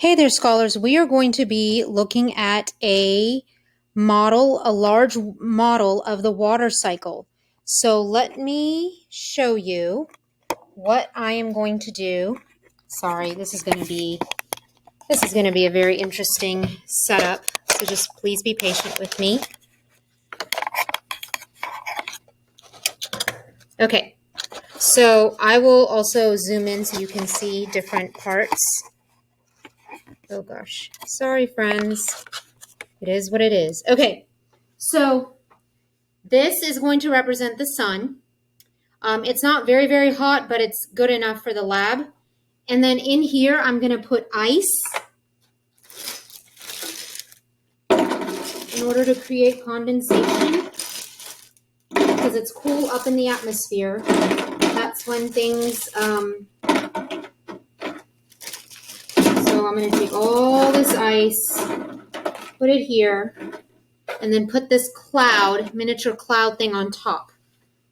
Hey there, scholars. We are going to be looking at a large model of the water cycle. So let me show you what I am going to do. Sorry, this is going to be a very interesting setup. So just please be patient with me. Okay. So I will also zoom in so you can see different parts. Oh gosh. Sorry, friends. It is what it is. Okay. So this is going to represent the sun. It's not very, very hot, but it's good enough for the lab. And then in here, I'm going to put ice in order to create condensation because it's cool up in the atmosphere. That's when things, so I'm going to take all this ice, put it here, and then put this miniature cloud thing on top.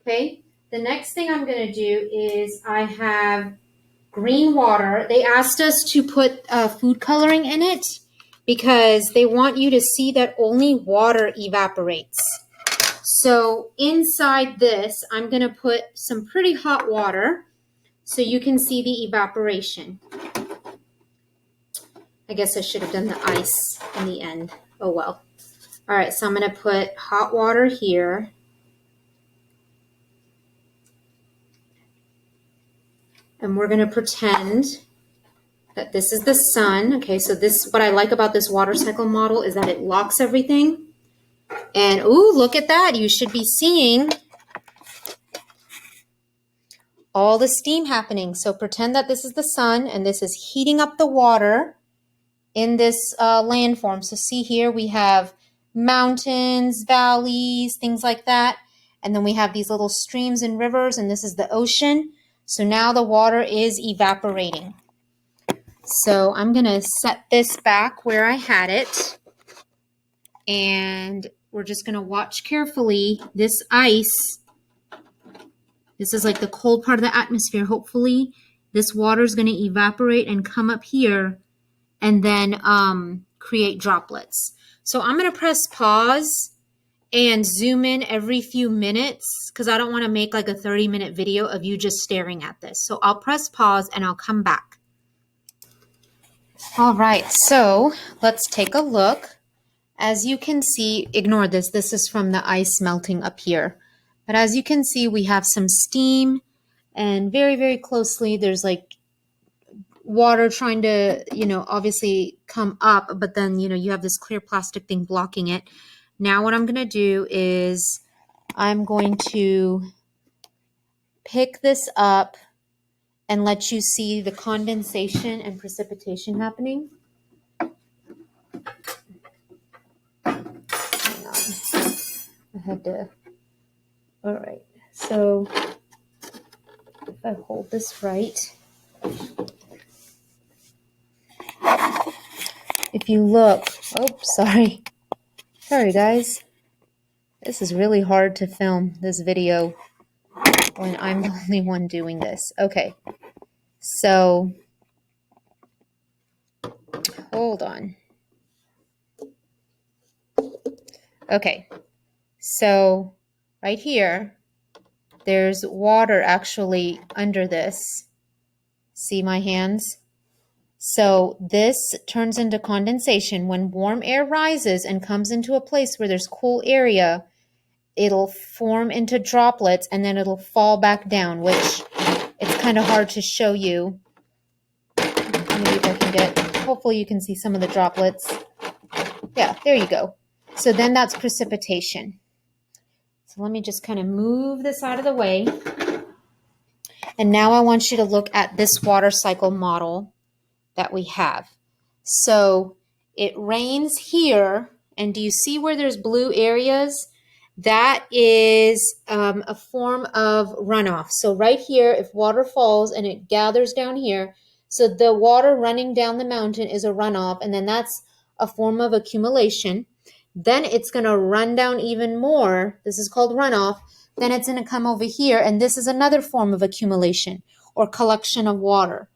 Okay? The next thing I'm going to do is I have green water. They asked us to put food coloring in it because they want you to see that only water evaporates. So inside this, I'm going to put some pretty hot water so you can see the evaporation. I guess I should have done the ice in the end. Oh well. All right, so I'm going to put hot water here. And we're going to pretend that this is the sun. Okay, so what I like about this water cycle model is that it locks everything. And ooh, look at that. You should be seeing all the steam happening. So pretend that this is the sun and this is heating up the water in this landform. So see here we have mountains, valleys, things like that. And then we have these little streams and rivers, and this is the ocean. So now the water is evaporating. So I'm going to set this back where I had it. And we're just going to watch carefully this ice. This is like the cold part of the atmosphere. Hopefully this water is going to evaporate and come up here and then create droplets. So I'm going to press pause and zoom in every few minutes because I don't want to make like a 30-minute video of you just staring at this. So I'll press pause and I'll come back. All right, so let's take a look. As you can see, ignore this. This is from the ice melting up here. But as you can see, we have some steam, and very, very closely, there's like water trying to, obviously come up, but then, you have this clear plastic thing blocking it. Now what I'm going to do is I'm going to pick this up and let you see the condensation and precipitation happening. Hang on. I had to. All right. So if I hold this right, if you look, sorry guys. This is really hard to film this video when I'm the only one doing this. Okay. So hold on. Okay. So right here, there's water actually under this. See my hands? So this turns into condensation. When warm air rises and comes into a place where there's cool area, it'll form into droplets and then it'll fall back down, which it's kind of hard to show you. Maybe if I can hopefully you can see some of the droplets. Yeah, there you go. So then that's precipitation. So let me just kind of move this out of the way. And now I want you to look at this water cycle model that we have. So it rains here, and do you see where there's blue areas? That is a form of runoff. So right here, if water falls and it gathers down here, so the water running down the mountain is a runoff, and then that's a form of accumulation. Then it's going to run down even more. This is called runoff. Then it's going to come over here, and this is another form of accumulation or collection of water.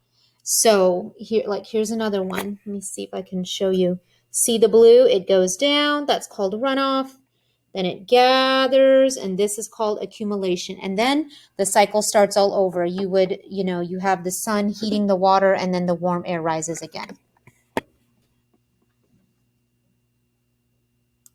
So here, like here's another one. Let me see if I can show you. See the blue? It goes down. That's called runoff. Then it gathers, and this is called accumulation. And then the cycle starts all over. You would, you know, you have the sun heating the water, and then the warm air rises again.